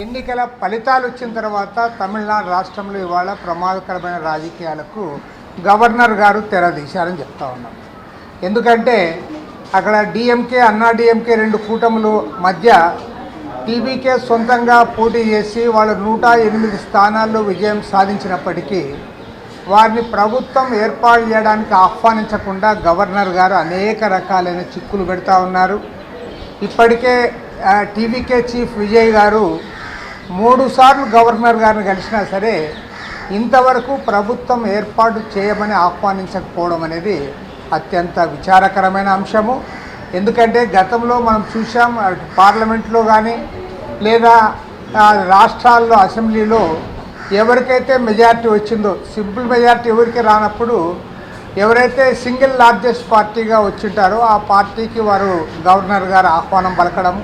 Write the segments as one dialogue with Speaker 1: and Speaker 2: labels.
Speaker 1: ఎన్నికల ఫలితాలు వచ్చిన తర్వాత తమిళనాడు రాష్ట్రంలో ఇవాళ ప్రమాదకరమైన రాజకీయాలకు గవర్నర్ గారు తెరదీశారని చెప్తా ఉన్నాం. ఎందుకంటే అక్కడ డిఎంకే అన్నా డిఎంకే రెండు కూటముల మధ్య టీవీకే సొంతంగా పోటీ చేసి వాళ్ళు 108 స్థానాల్లో విజయం సాధించినప్పటికీ వారిని ప్రభుత్వం ఏర్పాటు చేయడానికి ఆహ్వానించకుండా గవర్నర్ గారు అనేక రకాలైన చిక్కులు పెడతా ఉన్నారు. ఇప్పటికే టీవీకే చీఫ్ విజయ్ గారు 3 సార్లు గవర్నర్ గారిని కలిసినా సరే ఇంతవరకు ప్రభుత్వం ఏర్పాటు చేయమని ఆహ్వానించకపోవడం అనేది అత్యంత విచారకరమైన అంశము. ఎందుకంటే గతంలో మనం చూసాం, పార్లమెంట్లో కానీ లేదా రాష్ట్రాల్లో అసెంబ్లీలో ఎవరికైతే మెజారిటీ వచ్చిందో, సింపుల్ మెజారిటీ ఎవరికి రానప్పుడు ఎవరైతే సింగిల్ లార్జెస్ట్ పార్టీగా వచ్చింటారో ఆ పార్టీకి వారు గవర్నర్ గారు ఆహ్వానం పలకడం,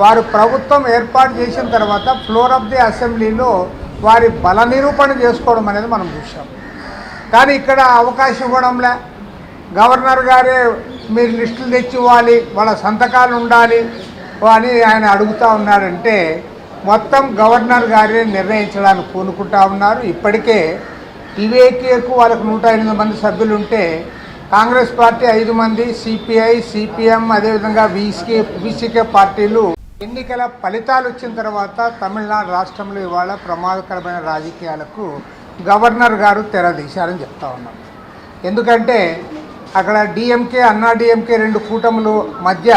Speaker 1: వారు ప్రభుత్వం ఏర్పాటు చేసిన తర్వాత ఫ్లోర్ ఆఫ్ ది అసెంబ్లీలో వారి బల నిరూపణ చేసుకోవడం అనేది మనం చూసాం. కానీ ఇక్కడ అవకాశం ఇవ్వడంలే. గవర్నర్ గారే మీరు లిస్టులు తెచ్చి ఇవ్వాలి, వాళ్ళ సంతకాలు ఉండాలి అని ఆయన అడుగుతూ ఉన్నాడంటే మొత్తం గవర్నర్ గారే నిర్ణయించడానికి పూనుకుంటా ఉన్నారు. ఇప్పటికే టీవీకేకు వాళ్ళకు 108 మంది సభ్యులు ఉంటే కాంగ్రెస్ పార్టీ 5 మంది, సిపిఐ, సిపిఎం, అదేవిధంగా బీసీకే పార్టీలు ఎన్నికల ఫలితాలు వచ్చిన తర్వాత తమిళనాడు రాష్ట్రంలో ఇవాళ ప్రమాదకరమైన రాజకీయాలకు గవర్నర్ గారు తెరదీశారని చెప్తా ఉన్నాం. ఎందుకంటే అక్కడ డిఎంకే అన్నా డిఎంకే రెండు కూటముల మధ్య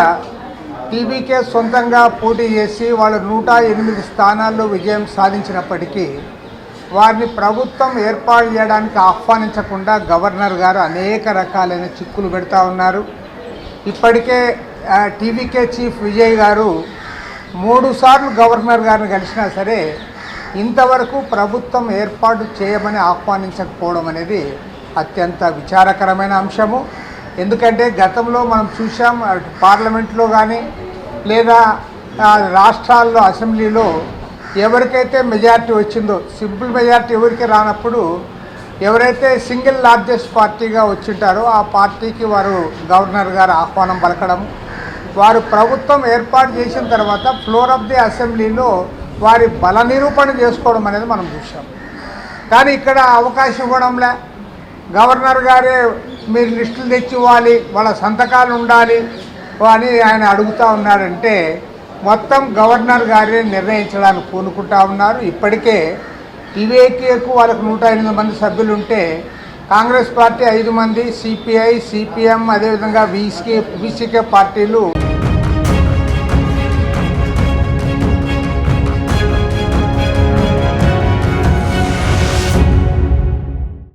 Speaker 1: టీవీకే సొంతంగా పోటీ చేసి వాళ్ళు 108 స్థానాల్లో విజయం సాధించినప్పటికీ వారిని ప్రభుత్వం ఏర్పాటు చేయడానికి ఆహ్వానించకుండా గవర్నర్ గారు అనేక రకాలైన చిక్కులు పెడతా ఉన్నారు. ఇప్పటికే టీవీకే చీఫ్ విజయ్ గారు 3 సార్లు గవర్నర్ గారిని కలిసినా సరే ఇంతవరకు ప్రభుత్వం ఏర్పాటు చేయమని ఆహ్వానించకపోవడం అనేది అత్యంత విచారకరమైన అంశము. ఎందుకంటే గతంలో మనం చూసాం, పార్లమెంట్లో కానీ లేదా రాష్ట్రాల్లో అసెంబ్లీలో ఎవరికైతే మెజారిటీ వచ్చిందో, సింపుల్ మెజారిటీ ఎవరికి రానప్పుడు ఎవరైతే సింగిల్ లార్జెస్ట్ పార్టీగా వచ్చింటారో ఆ పార్టీకి వారు గవర్నర్ గారు ఆహ్వానం పలకడం, వారు ప్రభుత్వం ఏర్పాటు చేసిన తర్వాత ఫ్లోర్ ఆఫ్ ది అసెంబ్లీలో వారి బల నిరూపణ చేసుకోవడం అనేది మనం చూసాం. కానీ ఇక్కడ అవకాశం ఇవ్వడంలే. గవర్నర్ గారే మీరు లిస్టులు తెచ్చి ఇవ్వాలి, వాళ్ళ సంతకాలు ఉండాలి అని ఆయన అడుగుతూ ఉన్నాడంటే మొత్తం గవర్నర్ గారే నిర్ణయించడానికి పూనుకుంటా ఉన్నారు. ఇప్పటికే టీవీకేకు వాళ్ళకు 108 మంది సభ్యులు ఉంటే కాంగ్రెస్ పార్టీ 5 మంది, సిపిఐ, సిపిఎం, అదేవిధంగా బీసీకే పార్టీలు